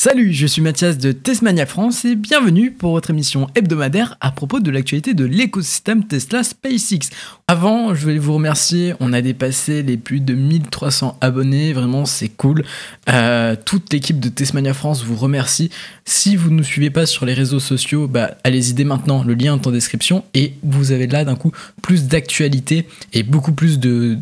Salut, je suis Mathias de Tesmania France et bienvenue pour votre émission hebdomadaire à propos de l'actualité de l'écosystème Tesla SpaceX. Avant, je voulais vous remercier, on a dépassé les plus de 1300 abonnés, vraiment c'est cool. Toute l'équipe de Tesmania France vous remercie. Si vous ne nous suivez pas sur les réseaux sociaux, allez-y dès maintenant, le lien est en description et vous avez là d'un coup plus d'actualité et beaucoup plus de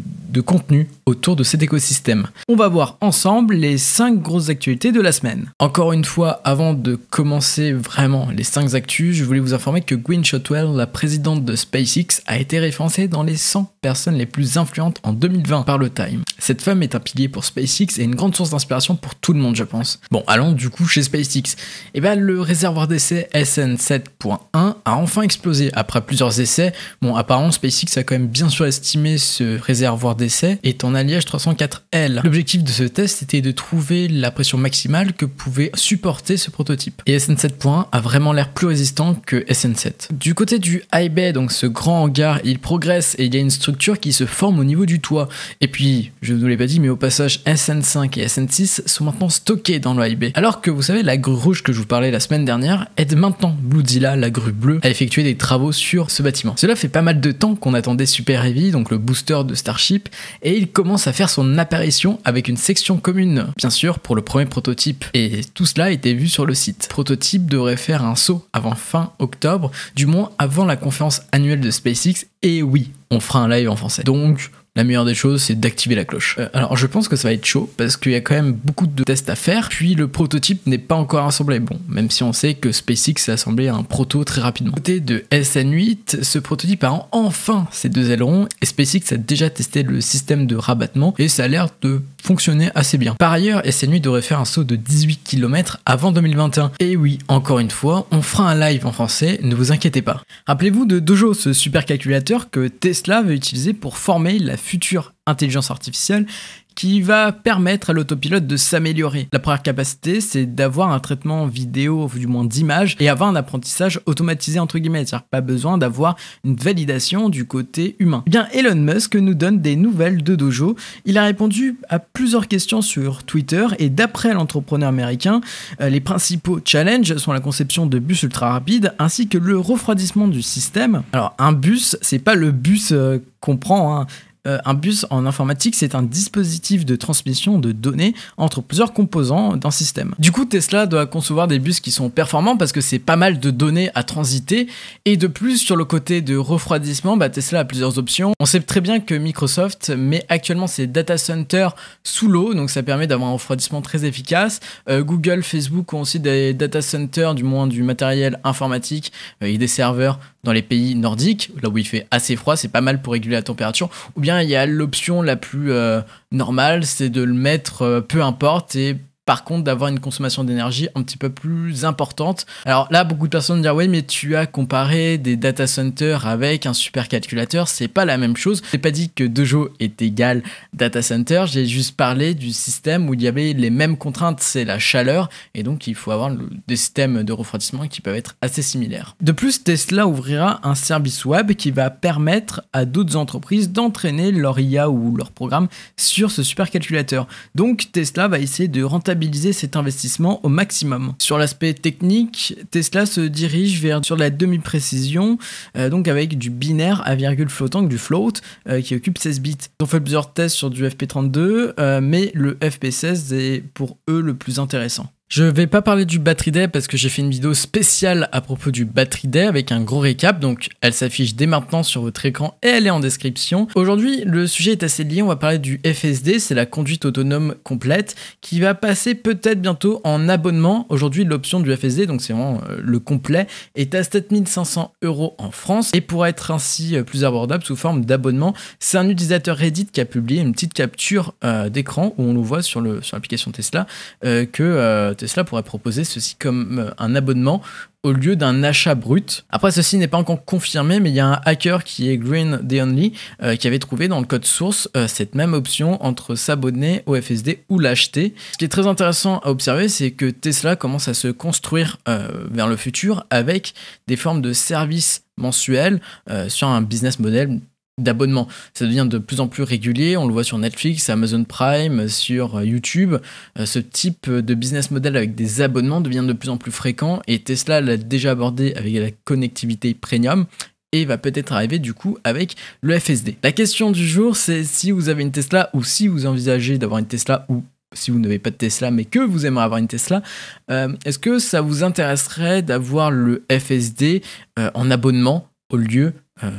contenu autour de cet écosystème. On va voir ensemble les 5 grosses actualités de la semaine. Encore une fois, avant de commencer vraiment les 5 actus, je voulais vous informer que Gwynne Shotwell, la présidente de SpaceX, a été référencée dans les 100 personnes les plus influentes en 2020 par le Time. Cette femme est un pilier pour SpaceX et une grande source d'inspiration pour tout le monde, je pense. Bon, allons du coup chez SpaceX. Le réservoir d'essai SN7.1 a enfin explosé après plusieurs essais. Bon, apparemment, SpaceX a quand même bien surestimé ce réservoir d'essai est en alliage 304L. L'objectif de ce test était de trouver la pression maximale que pouvait supporter ce prototype. Et SN7.1 a vraiment l'air plus résistant que SN7. Du côté du high bay, donc ce grand hangar, il progresse et il y a une structure qui se forme au niveau du toit. Et puis, je ne vous l'ai pas dit, mais au passage, SN5 et SN6 sont maintenant stockés dans le high bay. Alors que vous savez, la grue rouge que je vous parlais la semaine dernière aide maintenant Bluezilla, la grue bleue, à effectuer des travaux sur ce bâtiment. Cela fait pas mal de temps qu'on attendait Super Heavy, donc le booster de Starship, et il commence à faire son apparition avec une section commune, bien sûr pour le premier prototype, et tout cela a été vu sur le site. Le prototype devrait faire un saut avant fin octobre, du moins avant la conférence annuelle de SpaceX, et oui, on fera un live en français. Donc, la meilleure des choses, c'est d'activer la cloche. Alors je pense que ça va être chaud, parce qu'il y a quand même beaucoup de tests à faire, puis le prototype n'est pas encore assemblé. Bon, même si on sait que SpaceX a assemblé un proto très rapidement. Côté de SN8, ce prototype a enfin ses 2 ailerons, et SpaceX a déjà testé le système de rabattement, et ça a l'air de fonctionner assez bien. Par ailleurs, SN8 devrait faire un saut de 18 km avant 2021. Et oui, encore une fois, on fera un live en français, ne vous inquiétez pas. Rappelez-vous de Dojo, ce supercalculateur que Tesla veut utiliser pour former la future intelligence artificielle qui va permettre à l'autopilote de s'améliorer. La première capacité, c'est d'avoir un traitement vidéo, ou du moins d'image, et avoir un apprentissage automatisé entre guillemets, c'est-à-dire pas besoin d'avoir une validation du côté humain. Eh bien, Elon Musk nous donne des nouvelles de Dojo. Il a répondu à plusieurs questions sur Twitter, et d'après l'entrepreneur américain, les principaux challenges sont la conception de bus ultra rapides, ainsi que le refroidissement du système. Alors, un bus, c'est pas le bus qu'on prend, hein. Un bus en informatique, c'est un dispositif de transmission de données entre plusieurs composants d'un système. Du coup, Tesla doit concevoir des bus qui sont performants parce que c'est pas mal de données à transiter. Et de plus, sur le côté de refroidissement, Tesla a plusieurs options. On sait très bien que Microsoft met actuellement ses data centers sous l'eau, donc ça permet d'avoir un refroidissement très efficace. Google, Facebook ont aussi des data centers, du moins du matériel informatique et des serveurs dans les pays nordiques, là où il fait assez froid, c'est pas mal pour réguler la température. Ou bien il y a l'option la plus normale, c'est de le mettre peu importe, et par contre d'avoir une consommation d'énergie un petit peu plus importante. Alors là, beaucoup de personnes diront oui, mais tu as comparé des data centers avec un supercalculateur, c'est pas la même chose. J'ai pas dit que Dojo est égal data center, j'ai juste parlé du système où il y avait les mêmes contraintes, c'est la chaleur, et donc il faut avoir des systèmes de refroidissement qui peuvent être assez similaires. De plus, Tesla ouvrira un service web qui va permettre à d'autres entreprises d'entraîner leur IA ou leur programme sur ce supercalculateur. Donc Tesla va essayer de rentabiliser cet investissement au maximum. Sur l'aspect technique, Tesla se dirige sur la demi-précision, donc avec du binaire à virgule flottant, du float, qui occupe 16 bits. Ils ont fait plusieurs tests sur du FP32, mais le FP16 est pour eux le plus intéressant. Je vais pas parler du Battery Day parce que j'ai fait une vidéo spéciale à propos du Battery Day avec un gros récap, donc elle s'affiche dès maintenant sur votre écran et elle est en description. Aujourd'hui, le sujet est assez lié, on va parler du FSD, c'est la conduite autonome complète, qui va passer peut-être bientôt en abonnement. Aujourd'hui, l'option du FSD, donc c'est vraiment le complet, est à 7500 € en France et pourra être ainsi plus abordable sous forme d'abonnement. C'est un utilisateur Reddit qui a publié une petite capture d'écran où on le voit sur l'application Tesla que Tesla pourrait proposer ceci comme un abonnement au lieu d'un achat brut. Après, ceci n'est pas encore confirmé, mais il y a un hacker qui est Green The Only qui avait trouvé dans le code source cette même option entre s'abonner au FSD ou l'acheter. Ce qui est très intéressant à observer, c'est que Tesla commence à se construire vers le futur avec des formes de services mensuels sur un business model d'abonnement. Ça devient de plus en plus régulier, on le voit sur Netflix, Amazon Prime, sur YouTube. Ce type de business model avec des abonnements devient de plus en plus fréquent et Tesla l'a déjà abordé avec la connectivité premium et va peut-être arriver du coup avec le FSD. La question du jour, c'est si vous avez une Tesla ou si vous envisagez d'avoir une Tesla ou si vous n'avez pas de Tesla mais que vous aimeriez avoir une Tesla, est-ce que ça vous intéresserait d'avoir le FSD en abonnement au lieu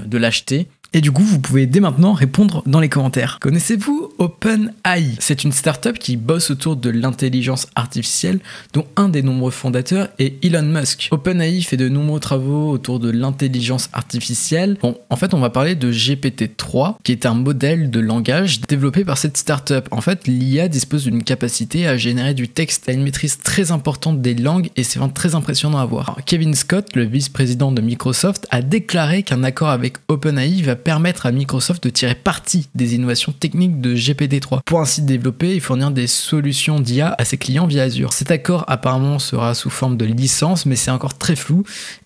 de l'acheter? Et du coup, vous pouvez dès maintenant répondre dans les commentaires. Connaissez-vous OpenAI? C'est une startup qui bosse autour de l'intelligence artificielle, dont un des nombreux fondateurs est Elon Musk. OpenAI fait de nombreux travaux autour de l'intelligence artificielle. Bon, en fait, on va parler de GPT-3, qui est un modèle de langage développé par cette startup. En fait, l'IA dispose d'une capacité à générer du texte. Elle a une maîtrise très importante des langues et c'est vraiment très impressionnant à voir. Alors, Kevin Scott, le vice-président de Microsoft, a déclaré qu'un accord avec OpenAI va permettre à Microsoft de tirer parti des innovations techniques de GPT-3 pour ainsi développer et fournir des solutions d'IA à ses clients via Azure. Cet accord apparemment sera sous forme de licence, mais c'est encore très flou.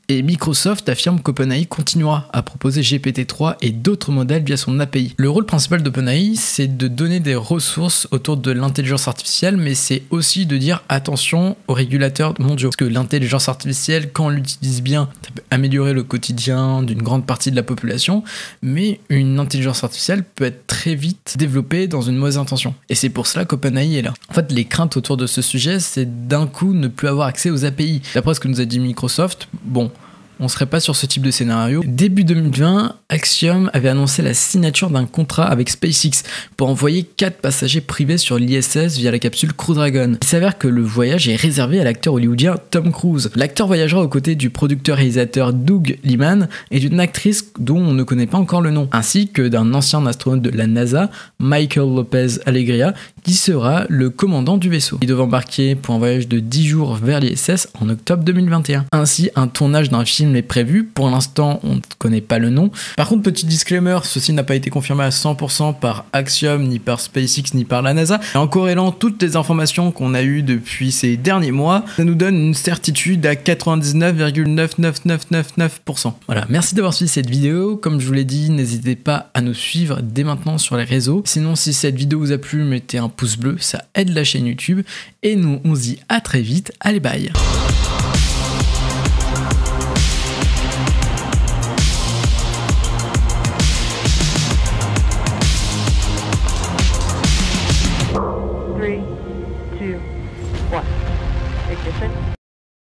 Et Microsoft affirme qu'OpenAI continuera à proposer GPT-3 et d'autres modèles via son API. Le rôle principal d'OpenAI, c'est de donner des ressources autour de l'intelligence artificielle, mais c'est aussi de dire attention aux régulateurs mondiaux. Parce que l'intelligence artificielle, quand on l'utilise bien, ça peut améliorer le quotidien d'une grande partie de la population, mais une intelligence artificielle peut être très vite développée dans une mauvaise intention. Et c'est pour cela qu'OpenAI est là. En fait, les craintes autour de ce sujet, c'est d'un coup ne plus avoir accès aux API. D'après ce que nous a dit Microsoft, bon, on serait pas sur ce type de scénario. Début 2020, Axiom avait annoncé la signature d'un contrat avec SpaceX pour envoyer 4 passagers privés sur l'ISS via la capsule Crew Dragon. Il s'avère que le voyage est réservé à l'acteur hollywoodien Tom Cruise. L'acteur voyagera aux côtés du producteur-réalisateur Doug Liman et d'une actrice dont on ne connaît pas encore le nom, ainsi que d'un ancien astronaute de la NASA, Michael Lopez Alegria, qui sera le commandant du vaisseau. Il devait embarquer pour un voyage de 10 jours vers l'ISS en octobre 2021. Ainsi, un tournage d'un film est prévu. Pour l'instant, on ne connaît pas le nom. Par contre, petit disclaimer, ceci n'a pas été confirmé à 100% par Axiom, ni par SpaceX, ni par la NASA. Et en corrélant toutes les informations qu'on a eues depuis ces derniers mois, ça nous donne une certitude à 99,99999%. Voilà, merci d'avoir suivi cette vidéo. Comme je vous l'ai dit, n'hésitez pas à nous suivre dès maintenant sur les réseaux. Sinon, si cette vidéo vous a plu, mettez un pouce bleu, ça aide la chaîne YouTube. Et nous, on se dit à très vite. Allez, bye!